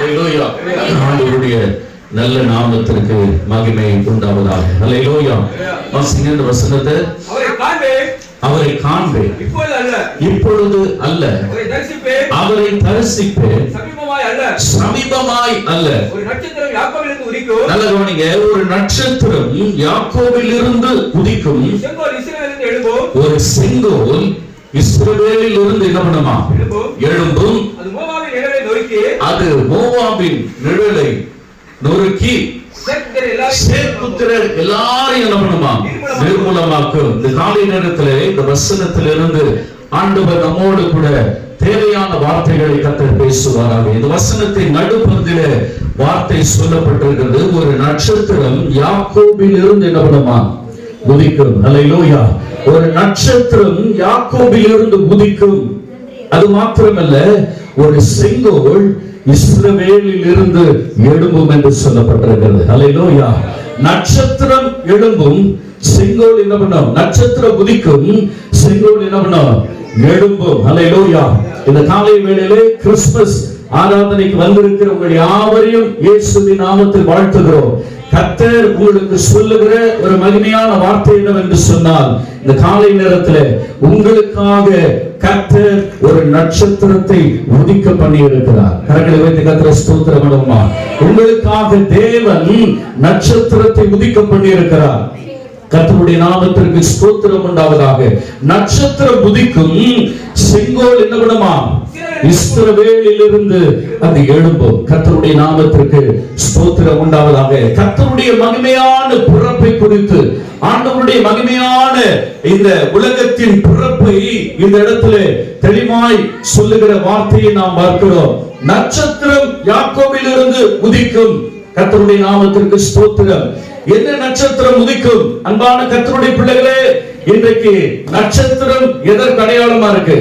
ஹல்லேலூயா. ஆண்டவருடைய நல்ல நாமத்திற்கு மகிமை உண்டாவதாக. ஹல்லேலூயா. வாசிங்க இந்த வசனத்தை. அவரை காண்பேன் இப்பொழுது அல்ல, அவரை தரிசிப்பேன் சமீபமாய் அல்ல. நல்ல கவனிங்க, ஒரு நட்சத்திரம் யாக்கோபில் இருந்து உதிக்கும், ஒரு செங்கோல் இஸ்ரவேலில் இருந்து என்ன பண்ணுமா எழும்பும், அது மோவாபின் நிழலை நொறுக்கி சேத்புத்திரர் எல்லாரையும் என்ன பண்ணுமா நிர்மூலமாக்கும். இந்த காலை நேரத்திலே இந்த வசனத்திலிருந்து ஆண்டவர் நம்மோடு கூட தேவையான வார்த்தைகளை கர்த்தர் பேசுவாராக. இந்த வசனத்தின் நடுப்பகுதியிலே வார்த்தை சொல்லப்பட்டிருக்கிறது, ஒரு நட்சத்திரம் யாக்கோபில் இருந்து என்ன பண்ணுமா உதிக்கும். ஹல்லேலூயா. ஒரு நட்சத்திரம் யாக்கோபில் இருந்து உதிக்கும். அது மாத்திரமல்ல, ஒரு செங்கோல் இஸ்ரவேலில் இருந்து எழும்பும் என்று சொல்லப்பட்டிருக்கிறது. ஹல்லேலூயா. நட்சத்திரம் எழும்பும், செங்கோல் என்ன பண்ணும்? நட்சத்திரம் உதிக்கும், செங்கோல் என்ன பண்ணும்? எழும்பும். ஹல்லேலூயா. இந்த காலை வேளையிலே கிறிஸ்துமஸ் ஆராதனைக்கு வந்திருக்கிற உங்கள் யாவரையும் இயேசுவின் நாமத்தில் வாழ்த்துகிறோம். கர்த்தர் உங்களுக்கு சொல்லுகிற ஒரு மகிமையான வார்த்தை என்னவென்று சொன்னால், இந்த காலை நேரத்தில் உங்களுக்காக கர்த்தர் ஒரு நட்சத்திரத்தை உதிக்க பண்ணி இருக்கிறார். கரங்களை வைத்து கர்த்தரை ஸ்தோத்திரம் பண்ணுவோமா? உங்களுக்காக தேவன் நட்சத்திரத்தை உதிக்க பண்ணி இருக்கிறார். கர்த்தருடைய நாமத்திற்கு ஸ்தோத்திரம் உண்டாவதாக. நட்சத்திரம் உதிக்கும், செங்கோல் என்ன பண்ணுமா இஸ்ரவேலில் இருந்து அது எழும்பும். கர்த்தருடைய நாமத்திற்கு ஸ்தோத்திரம் உண்டாவதாக. கர்த்தருடைய மகிமையான பிறப்பை குறித்து, ஆண்டவருடைய மகிமையான இந்த உலகத்தின் பிறப்பை இந்த இடத்திலே தெளிவாய் சொல்லுகிற வார்த்தையை நாம் பார்க்கிறோம். நட்சத்திரம் யாக்கோபில் இருந்து உதிக்கும். கர்த்தருடைய நாமத்திற்கு ஸ்தோத்திரம். என்ன நட்சத்திரம் உதிக்கும்? அன்பான கர்த்தருடைய பிள்ளைகளே, இன்றைக்கு நட்சத்திரம் எதற்கு அடையாளமா இருக்கு?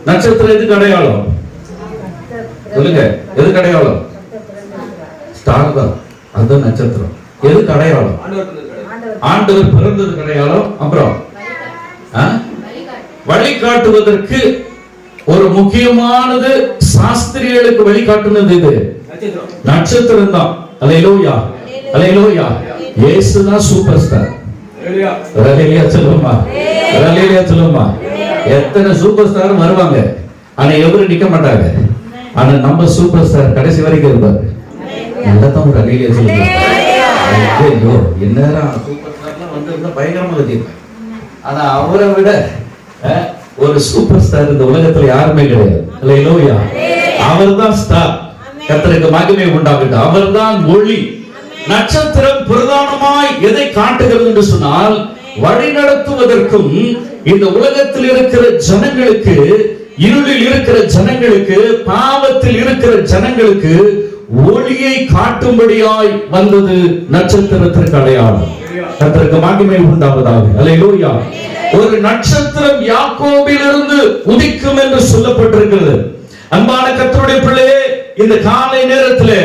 நட்சத்திரம் எதுக்கு அடையாளம்? சொல்லுங்க, எதுக்கு அடையாளம்? ஸ்டார் தான், அந்த நட்சத்திரம் எதுக்கு அடையாளம்? ஆண்டவர் பிறந்ததுக்கு அடையாளம். அப்புறம் வழிகாட்டுவதற்கு ஒரு முக்கியமானது, சாஸ்திரிகளுக்கு வழிகாட்டுனது இது நட்சத்திரம் தான். அல்லேலூயா, அல்லேலூயா. இயேசு தான் சூப்பர் ஸ்டார். அல்லேலூயா சொல்லுமா, அல்லேலூயா சொல்லுமா. எத்தனை சூப்பர் ஸ்டார் வருவாங்க, ஆனா எவரும் நிக்க மாட்டாங்க. ஆனா நம்ம சூப்பர் ஸ்டார் கடைசி வரைக்கும் இருப்பாரு. நல்லதான் ஒரு அல்லேலூயா சொல்லுங்க. ஐயோ, என்னதான் சூப்பர் ஸ்டார்லாம் வந்து பயங்கரமா கத்திருப்பாங்க. ஆனா அவரை விட ஒரு சூப்பர் ஸ்டார் இந்த உலகத்துல யாருமே கிடையாது. அல்லேலூயா. அவர்தான் ஸ்டார். கர்த்தருக்கு மகிமை உண்டாகட்டும். அவர்தான் ஒளி. நட்சத்திரம் பிரதானமாய் எதை காட்டுகிறது என்று சொன்னால், வழி நடத்துவதற்கும் இந்த உலகத்தில் இருக்கிற ஜனங்களுக்கு, இருளில் இருக்கிற ஜனங்களுக்கு, பாவத்தில் இருக்கிற ஜனங்களுக்கு ஒளியை காட்டும்படியாய் வந்தது நட்சத்திரத்திற்கு அடையாளம். கர்த்தருக்கு மகிமை உண்டாவதாக. அல்லேலூயா. ஒரு நட்சத்திரம் யாக்கோபில் இருந்து உதிக்கும் என்று சொல்லப்பட்டிருக்கிறது. அன்பான கர்த்தருடைய பிள்ளையே, இந்த காலை நேரத்தில்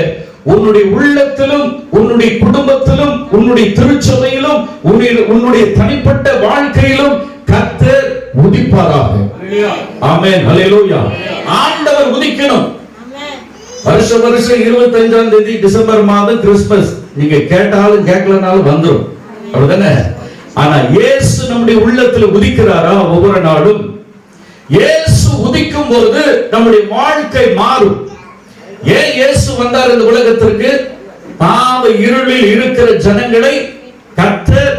உன்னுடைய உள்ளத்திலும், உன்னுடைய குடும்பத்திலும், உன்னுடைய திருச்சபையிலும், உன்னுடைய தனிப்பட்ட வாழ்க்கையிலும் கர்த்தர் உதிப்பாராக. ஆமென். அல்லேலூயா. ஆண்டவர் உதிக்கணும். வருஷம் 25ஆம் தேதி டிசம்பர் மாதம் கிறிஸ்துமஸ். நீங்க கேட்டாலும் கேட்கலனாலும் வந்துரும். அப்படிதானே? ஆனா இயேசு நம்முடைய உள்ளத்துல உதிக்கிறாரா? ஒவ்வொரு நாளும் இயேசு உதிக்கும் போது நம்முடைய வாழ்க்கை மாறும். ஏன் இயேசு வந்தார் இந்த உலகத்திற்கு? பாவ இருளில் இருக்கிற ஜனங்களை கர்த்தர்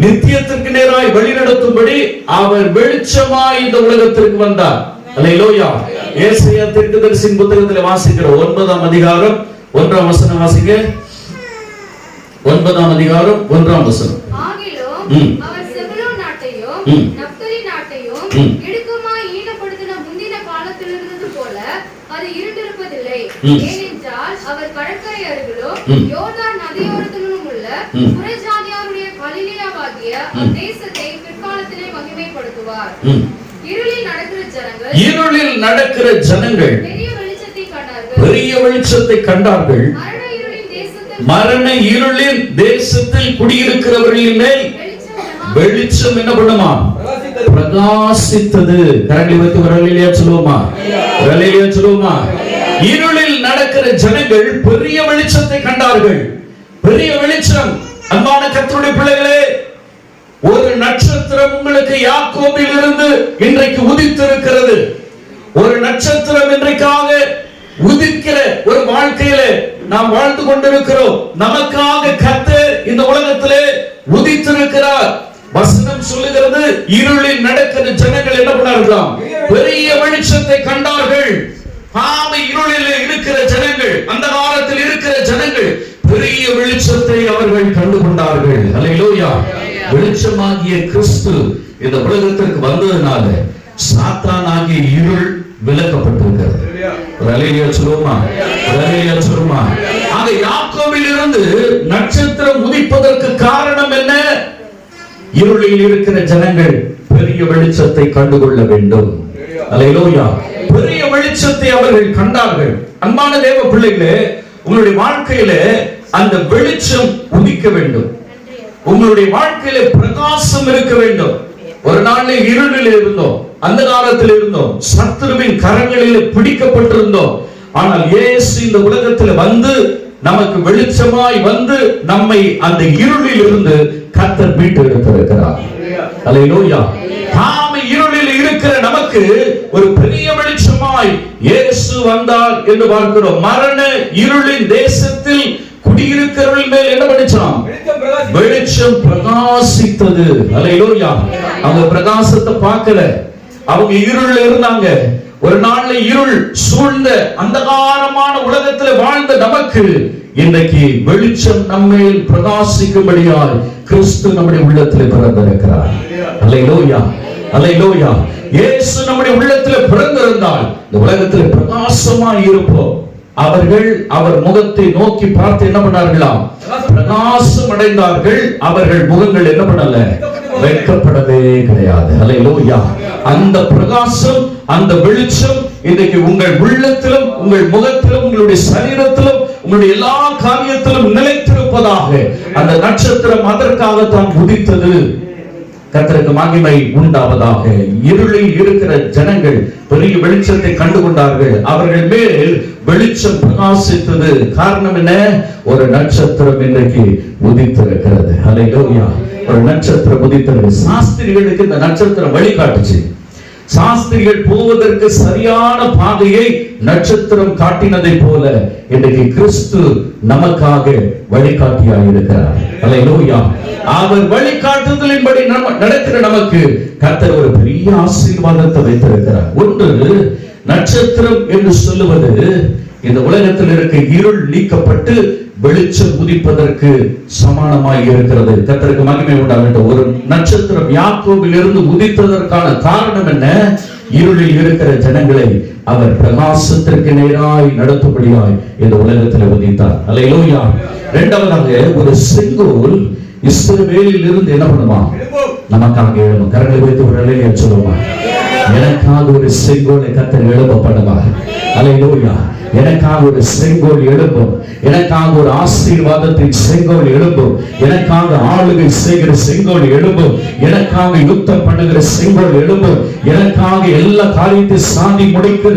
நித்தியத்திற்கு நேராய் வழிநடத்தும்படி அவர் வெளிச்சமாய் இந்த உலகத்திற்கு வந்தார். அல்லேலூயா. ஏசாயா தீர்க்கதரிசியின் புத்தகத்தில் வாசிக்கிற 9ஆம் அதிகாரம் 1ஆம் வசனம் வாசிங்க. 9ஆம் அதிகாரம் 1ஆம் வசனம். ஆகிலும் அவர் செபுலோன் நாட்டையும் நப்தலி நாட்டையும் இடுக்கமாய் ஈனப்படுத்தின முந்தின காலத்தில் இருந்தது போல அது இருண்டிருப்பதில்லை. ஏனென்றால் அவர் கடற்கரை அருகிலும் யோர்தான் நதியோரத்திலும் உள்ள புறஜாதியாருடைய கலிலேயாவாகிய அத்தேசத்தை பிற்காலத்திலே மகிமைப்படுத்துவார். இருளில் நடக்கிற ஜனங்கள் பெரிய வெளிச்சத்தை கண்டார்கள். மரண இருளின் தேசத்தில் குடியிருக்கிறவர்களின் மேல் வெளிச்சம் என்ன பண்ணுமா? பிரகாசித்தது. கரங்களை வைத்து ஒரு அல்லேலூயா சொல்லுவோமா? அல்லேலூயா சொல்லுவோமா? இருளில் நடக்கிற நடக்கிற ஜனங்கள் பெரிய வெளிச்சத்தை கண்டார்கள். பெரிய வெளிச்சம். அன்பான கர்த்தருடைய பிள்ளைகளே, ஒரு நட்சத்திரம் உங்களுக்கு யாக்கோபில் இருந்து இன்றைக்கு உதித்திருக்கிறது. ஒரு நட்சத்திரம் இன்றைக்காக உதிக்கிற ஒரு வாழ்க்கையில நாம் வாழ்ந்து கொண்டிருக்கிறோம். நமக்காக கர்த்தர் இந்த உலகத்திலே உதித்திருக்கிறார். வசனம் சொல்லுகிறது, இருளில் நடக்கிற ஜனங்கள் என்ன பண்ணார்களாம்? பெரிய வெளிச்சத்தை கண்டார்கள். பாவ இருளில் இருக்கிற ஜனங்கள், அந்த காலத்தில் இருக்கிற ஜனங்கள் பெரிய வெளிச்சத்தை அவர்கள் கண்டு கொண்டார்கள். அல்லேலூயா. வெளிச்சமாகிய கிறிஸ்து இந்த உலகத்திற்கு வந்ததனால சாத்தானாகிய இருள் விலக்கப்பட்டிருக்கிறது. அல்லேலூயா சொல்லுமா, அல்லேலூயா சொல்லுமா. ஆக யாக்கோபில் இருந்து நட்சத்திரம் உதிப்பதற்கு காரணம் என்ன? இருளில் இருக்கிற ஜனங்கள் பெரிய வெளிச்சத்தை கண்டுகொள்ள வேண்டும். அல்லேலூயா. பெரிய வெளிச்சத்தை அவர்கள் கண்டார்கள். அன்பான தேவ பிள்ளைகளே, உங்களுடைய வாழ்க்கையில அந்த வெளிச்சம் உதிக்க வேண்டும். உங்களுடைய வாழ்க்கையில பிரகாசம் இருக்க வேண்டும். ஒரு நாளில் இருளில் இருந்தோம், அந்த காலத்தில் இருந்தோம், சத்துருவின் கரங்களில் பிடிக்கப்பட்டிருந்தோம். ஆனால் இயேசு இந்த உலகத்தில் வந்து நமக்கு வெளிச்சமாய் வந்து நம்மை அந்த இருளில் இருந்து கர்த்தர் மீட்டு எடுத்திருக்கிறார். அல்லேலூயா. நாம இருளில் இருக்கிற நமக்கு ஒரு பெரிய வெளிச்சமாய் இயேசு வந்தார் என்று பார்க்கிறோம். மரண இருளின் தேசத்தில் குடியிருக்கிறவர்கள் மேல் என்ன பண்ணிச்சாம்? வெளிச்சம் பிரகாசித்தது. அல்லேலூயா. அவங்க பிரகாசத்தை பார்க்கல, அவங்க இருள்ல இருந்தாங்க. ஒரு நாள்ல இருள் சூழ்ந்த அந்தகாரமான உலகத்தில் வாழ்ந்த நமக்கு இன்றைக்கு வெளிச்சம் நம்மேல் பிரகாசிக்கும்படியாய் கிறிஸ்து நம்முடைய உள்ளத்தில் பிறந்திருக்கிறார். அல்லேலூயா, அல்லேலூயா. இயேசு நம்முடைய உள்ளத்தில் பிறந்திருந்தால் இந்த உலகத்தில் பிரகாசமாய் இருப்போம். அவர்கள் அவர் முகத்தை நோக்கி பார்த்து என்ன பண்ணார்களாம்? பிரகாசம் அடைந்தார்கள். அவர்கள் முகங்கள் என்ன பண்ணல? வெட்கப்படவே கிடையாது. அல்லேலூயா. அந்த பிரகாசம், அந்த வெளிச்சம் இன்றைக்கு உங்கள் உள்ளத்திலும், உங்கள் முகத்திலும், உங்களுடைய சரீரத்திலும், உங்களுடைய எல்லா காரியத்திலும் நிலைத்திருப்பதாக. அந்த நட்சத்திரம் அதற்காகத்தான் உதித்தது. கர்த்தருக்கு மகிமை உண்டாவதாக. இருளில் இருக்கிற ஜனங்கள் பெரிய வெளிச்சத்தை கண்டுகொண்டார்கள். அவர்கள் மேல் வெளிச்சம் பிரகாசித்தது. காரணம் என்ன? ஒரு நட்சத்திரம் இன்றைக்கு உதித்திருக்கிறது. அல்லேலூயா. ஒரு நட்சத்திரம் உதித்தது. சாஸ்திரிகளுக்கு இந்த நட்சத்திரம் வழிகாட்டுச்சு. சாஸ்திரிகள் போவதற்கு சரியான பாதையை நட்சத்திரம் காட்டினதை போல இன்றைக்கு கிறிஸ்து நமக்காக வழிகாட்டியாக இருக்கிறார். அல்லேலூயா. அவர் வழிகாட்டுதலின்படி நடக்கிற நமக்கு கர்த்தர் ஒரு பெரிய ஆசீர்வாதத்தை வைத்திருக்கிறார். ஒன்று, நட்சத்திரம் என்று சொல்லுவது இந்த உலகத்தில் இருக்க இருள் நீக்கப்பட்டு வெளிச்சம் உதிப்பதற்கு சமானமாய் இருக்கிறது. கர்த்தருக்கு மகிமை உண்டாகட்டும். ஒரு நட்சத்திரம் யாக்கோபில் இருந்து உதித்ததற்கான காரணம் என்ன? இருளில் இருக்கிற ஜனங்களை அவர் பிரகாசத்திற்கு நேராய் நடத்தும்படியாய் இந்த உலகத்தில் உதித்தார். அல்லேலூயா. இரண்டாவதாக, ஒரு செங்கோல் இஸ்ரவேலில் இருந்து என்ன பண்ணுமா? நமக்காக எழும். கரங்களை வைத்து ஒரு அல்லேலூயா சொல்லுமா. எனக்காக ஒரு செங்கோலை கர்த்தர் எழுப்ப பண்ணுவார். அல்லேலூயா. எனக்காக ஒரு செங்கோல் எழும்பும். எனக்காக ஒரு ஆசீர்வாதத்தின் செங்கோல் எழும்பும். எனக்காக ஆளுகை செய்கிற செங்கோல் எழும்பும். எனக்காக யுத்தம் பண்ணுகிற செங்கோல் எழும்பும். எனக்காக எல்லா காரியத்தை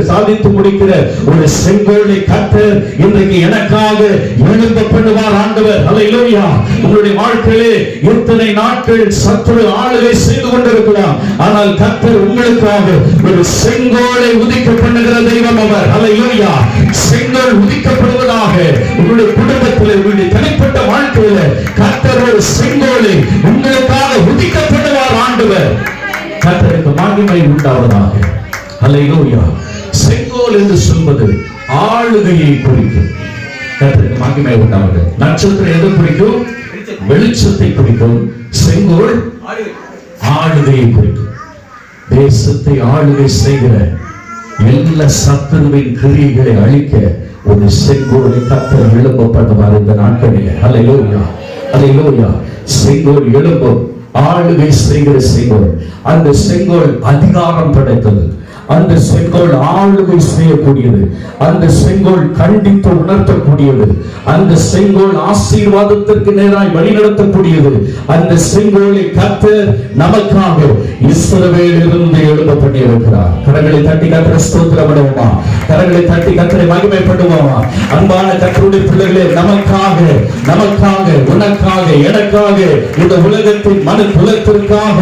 சாதித்து முடிக்கிற ஒரு செங்கோலை கர்த்தர் இன்றைக்கு எனக்காக எழும்ப பண்ணுவார் ஆண்டவர். அல்லேலூயா. உங்களுடைய வாழ்க்கையிலே எத்தனை நாட்கள் சத்துரு ஆளுகை செய்து கொண்டிருக்கலாம், ஆனால் கர்த்தர் உங்களுக்காக ஒரு செங்கோலை உதிக்க பண்ணுகிற தெய்வம் அவர். அல்லேலூயா. செங்கோல் உதிக்கப்படுவதாக. உங்களுடைய குடும்பத்தில், உங்களுடைய தனிப்பட்ட வாழ்க்கையில கர்த்தர் ஒரு செங்கோலை உங்களுக்காக உதிக்கப்படுவார் ஆண்டவர். கர்த்தருக்கு மகிமை உண்டாவதாக. அல்லேலூயா. செங்கோல் என்று சொல்வது ஆளுகையை குறிக்கும். கர்த்தருக்கு மகிமை உண்டாவது. நட்சத்திரம் எது குறிக்கும்? வெளிச்சத்தை குறிக்கும். செங்கோல் ஆளுகையை குறிக்கும். தேசத்தை ஆளுகை செய்கிற எல்லா சத்துருவின் கிரியைகளை அழிக்க ஒரு செங்கோலை கர்த்தர் எழும்ப பண்ணுவார் இந்த நாட்களில். அல்லேலூயா, அல்லேலூயா. செங்கோல் எழும்பும். ஆளுகை செய்கிற செங்கோல். அந்த செங்கோல் அதிகாரம் படைத்தது. அந்த செங்கோல் ஆளுகை செய்யக்கூடியது. அந்த செங்கோல் கண்டித்து உணர்த்தக்கூடியது. அந்த செங்கோல் ஆசீர்வாதத்திற்கு நேராய் வழிநடத்தக்கூடியது. அந்த செங்கோலை கர்த்தர் நமக்காக இஸ்ரவேலிலிருந்து எழுத பண்ணியிருக்கிறார். கரங்களை தட்டி கர்த்தரை ஸ்தோத்திரம் பண்ணுவோமா? கரங்களை தட்டி கர்த்தரை மகிமைப்படுவோமா? அன்பான கர்த்தருடைய பிள்ளைகளே, நமக்காக, உனக்காக, எனக்காக, இந்த உலகத்தின் மனு குலத்திற்காக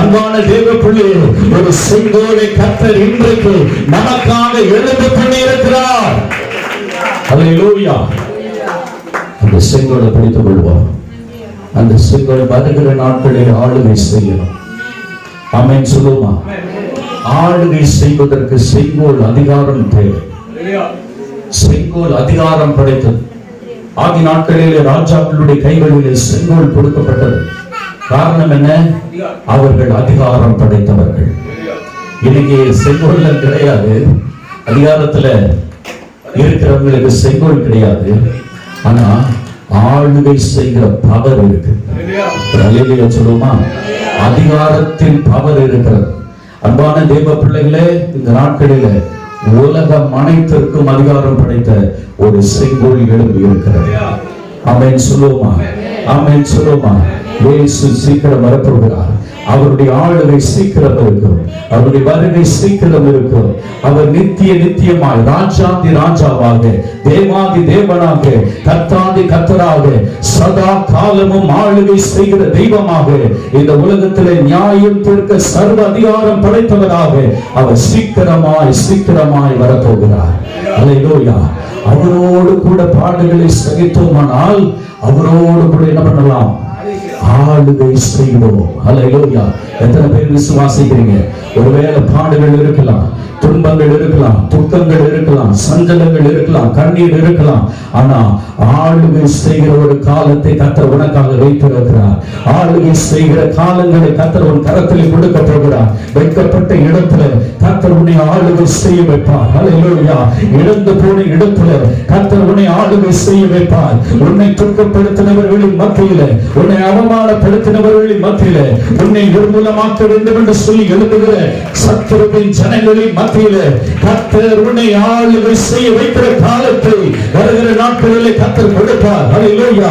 அன்பான தேவ பிள்ளையே, ஒரு செங்கோலை கர்த்தர் இன்றைக்கு நமக்காக எழுத பண்ணியிருக்கிறார். அல்லேலூயா. அந்த செங்கோலை பிடித்துக் கொள்வோம். அந்த செங்கோலை வருகிற நாட்களில் ஆளுகை செய்யணும். ஆமென் சொல்லுமா? ஆளுகை செய்வதற்கு செங்கோல் அதிகாரம் தேவை. செங்கோல் அதிகாரம் படைத்தது. ஆதி நாட்களிலே ராஜாக்களுடைய கைகளிலே செங்கோல் கொடுக்கப்பட்டது. காரணம் என்ன? அவர்கள் அதிகாரம் படைத்தவர்கள். இன்னைக்கு செங்கோல் கிடையாது. அதிகாரத்துல இருக்கிறவங்களுக்கு செங்கோல் கிடையாது. ஆனா ஆளுகை செய்கிற பவர் இருக்கு. அல்லேலூயா சொல்லுமா? அதிகாரத்தின் பவர் இருக்கிறது. அன்பான தேவ பிள்ளைகளே, இந்த நாட்களில உலகம் அனைத்திற்கும் அதிகாரம் படைத்த ஒரு செங்கோல் எழும்பி இருக்கிறது. ஆமென் சொல்லுமா? ஆமென் சொல்லுமா? இயேசு சீக்கிரம் வரப்போகிறார். அவருடைய ஆளுகை சீக்கிரம் இருக்கும். அவருடைய வருகை சீக்கிரம் இருக்கும். அவர் நித்தியமாய் ராஜாதி ராஜாவாக, தேவாதி தேவனாக, கர்த்தாதி கர்த்தராக, சதா காலமும் ஆளுகை செய்கிற தெய்வமாக, இந்த உலகத்திலே நியாயம் தீர்க்க சர்வ அதிகாரம் படைத்தவராக அவர் சீக்கிரமாய் வரப்போகிறார். அல்லேலூயா. அவரோடு கூட பாடுகளை சகித்தோமானால் அவரோடு கூட என்ன பண்ணலாம்? ஆளுகை செய்வோம். அல்லேலூயா. எத்தனை பேர் விசுவாசிக்கிறீங்க? ஒருவேளை பாடுகள் இருக்கலாம், துன்பங்கள் இருக்கலாம், துக்கங்கள் இருக்கலாம், சஞ்சலங்கள் இருக்கலாம், கண்ணீர் இருக்கலாம். ஆனா ஆளுகை செய்கிற ஒரு காலத்தை கர்த்தர் உனக்காக வைத்திருக்கிறார். ஆளுகை செய்கிற காலங்களை கர்த்தர் உன் கரத்தில் கொடுக்க போகிறார். வைக்கப்பட்ட இடத்துல கர்த்தர் உன்னை ஆளுகை செய்ய வைப்பார். அல்லேலூயா. இழந்து போன இடத்துல கர்த்தர் உன்னை ஆளுகை செய்ய வைப்பார். உன்னை துக்கப்படுத்தினவர்களின் மத்தியில, உன்னை அவமானப்படுத்தினவர்களின் மத்தியில, உன்னை நிர்மூலமாக்க வேண்டும் என்று சொல்லி எழுதுகிற சத்துருவின் ஜனங்களின் மத்தியில கர்த்தர் உன்னை ஆளுகை செய்ய வைக்கிற காலத்தை வருகிற நாட்களிலே கர்த்தர் கொடுப்பார். அல்லேலூயா.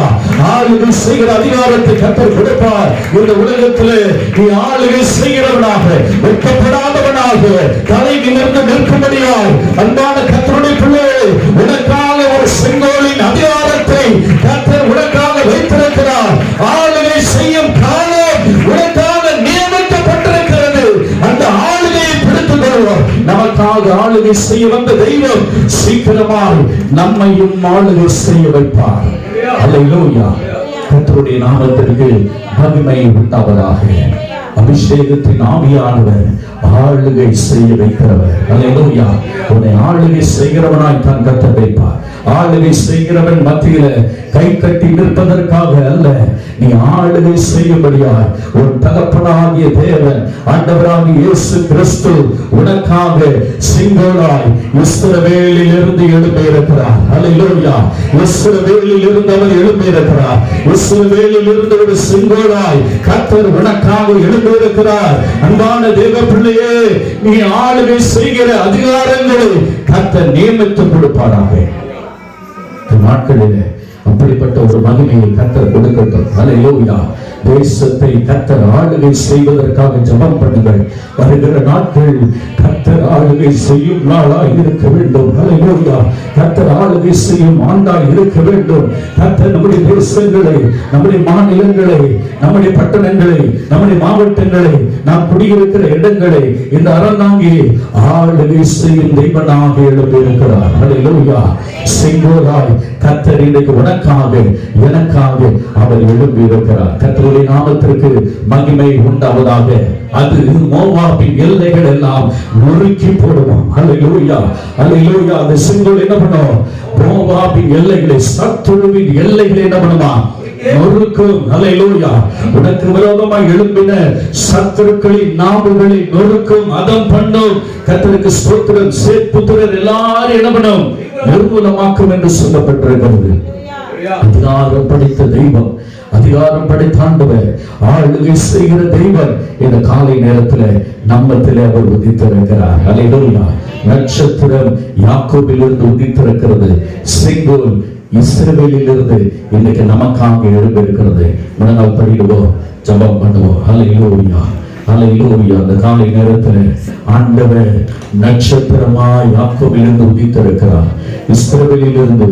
ஆளுகை செய்கிற அதிகாரத்தை கர்த்தர் கொடுப்பார். இந்த உலகத்திலே நீ ஆளுகை செய்கிறவனாக, வெட்கப்படாதவனாக, தலை நிமிர்ந்து நிற்கும்படியாய் அன்பான கர்த்தருடைய பிள்ளைகளே, உனக்காக ஒரு செங்கோலின் அதிகாரத்தை கர்த்தர் உனக்காக வைத்திருக்கிறார். ஆளுகை செய்யும் காலம் உனக்காக நியமிக்கப்பட்டிருக்கிறது. அந்த ஆளுகையை பிடித்துக் கொள்வோம். நமக்காக ஆளுகை செய்ய வந்த தெய்வம் சீக்கிரமாய் நம்மையும் ஆளுகை செய்ய வைப்பார். அல்லேலூயா. கர்த்தருடைய நாமத்திற்கு மகிமை உண்டாவதாக. அபிஷேகத்தின் ஆவியானவர் ஆளுகை செய்ய வைக்கிறவர். அல்லேலூயா. உன்னை ஆளுகை செய்கிறவனாய் தான் கர்த்தர் வைப்பார். ஆளுகை செய்கிறவன் மத்தியில கை கட்டி நிற்பதற்காக அல்ல, நீ ஆளுகை செய்யும்படியாய் உன் தகப்பனாகிய தேவன் ஆண்டவராகிய இயேசு கிறிஸ்து உனக்காக செங்கோலாய் இஸ்ரவேலில் இருந்து எழும்பி இருக்கிறார். அல்லேலூயா. இஸ்ரவேலில் இருந்து அவர் எழும்பி இருக்கிறார். இஸ்ரவேலில் இருந்து ஒரு செங்கோலாய் கர்த்தர் உனக்காக எழும்பி இருக்கிறார். அன்பான தேவ பிள்ளையே, நீ ஆளுகை செய்கிற அதிகாரங்களை கர்த்தர் நியமித்து கொடுப்பாராக. நாட்களிலே அப்படிப்பட்ட ஒரு மகிமையை கர்த்தர் கொடுக்கட்டும். அல்லேலூயா. தேசத்தை கர்த்தர் ஆளுகை செய்வதற்காக ஜெபம் பண்ணுங்கள். வருகிற நாட்கள் கர்த்தர் ஆளுகை செய்யும் நாளாய் இருக்க வேண்டும். அல்லேலூயா. கர்த்தர் ஆளுகை செய்யும் ஆண்டாய் இருக்க வேண்டும். கர்த்தர் நம்முடைய தேசங்களை, நம்முடைய மாநிலங்களை, நம்முடைய பட்டணங்களை, நம்முடைய மாவட்டங்களை, நாம் குடியிருக்கிற இடங்களை இந்த அறந்தாங்கி ஆளுகை செய்யும் தெய்வனாக எழுப்பியிருக்கிறார். அல்லேலூயா. செங்கோலாய் கர்த்தர் இன்றைக்கு உனக்காக, எனக்காக அவர் எழுப்பி இருக்கிறார். கர்த்தருடைய நாமத்திற்கு மகிமை உண்டாவதாக. அது மோவாபின் எல்லைகள் எல்லாம் நொறுக்கி போடுவோம். அல்லேலூயா. அல்லேலூயா. அந்த செங்கோல் என்ன பண்ணும்? மோவாபின் எல்லைகளை, சத்துருவின் எல்லைகளை என்ன பண்ணுமா? நொறுக்கும். அல்லேலூயா. உனக்கு விரோதமாய் எழும்பின சத்துருக்களின் நாவுகளை நொறுக்கும், அதம் பண்ணும். கர்த்தருக்கு ஸ்தோத்திரம். சேத்புத்திரர் எல்லாரும் என்ன பண்ணும்? நிர்மூலமாக்கும் என்று சொல்லப்பட்டிருக்கிறது. அதிகாரம் படைத்த தெய்வம், அதிகாரம் படைத்தாண்டவர், ஆளுகை செய்கிற தெய்வன் இந்த காலை நேரத்தில் நம்மத்திலே அவர் உதித்திருக்கிறார். அல்லேலூயா. நட்சத்திரம் யாக்கோபிலிருந்து உதித்திருக்கிறது, செங்கோல் இஸ்ரவேலிலிருந்து இன்னைக்கு நமக்காக எழுந்திருக்கிறது. முன்னாள் படிடுவோம், ஜெபம் பண்ணுவோம். அல்லேலூயா, அல்லேலூயா. அந்த காலை நேரத்தில் ஆண்டவர் நட்சத்திரமாய் யாக்கோபிலிருந்து உதித்திருக்கிறார், இஸ்ரவேலிலிருந்து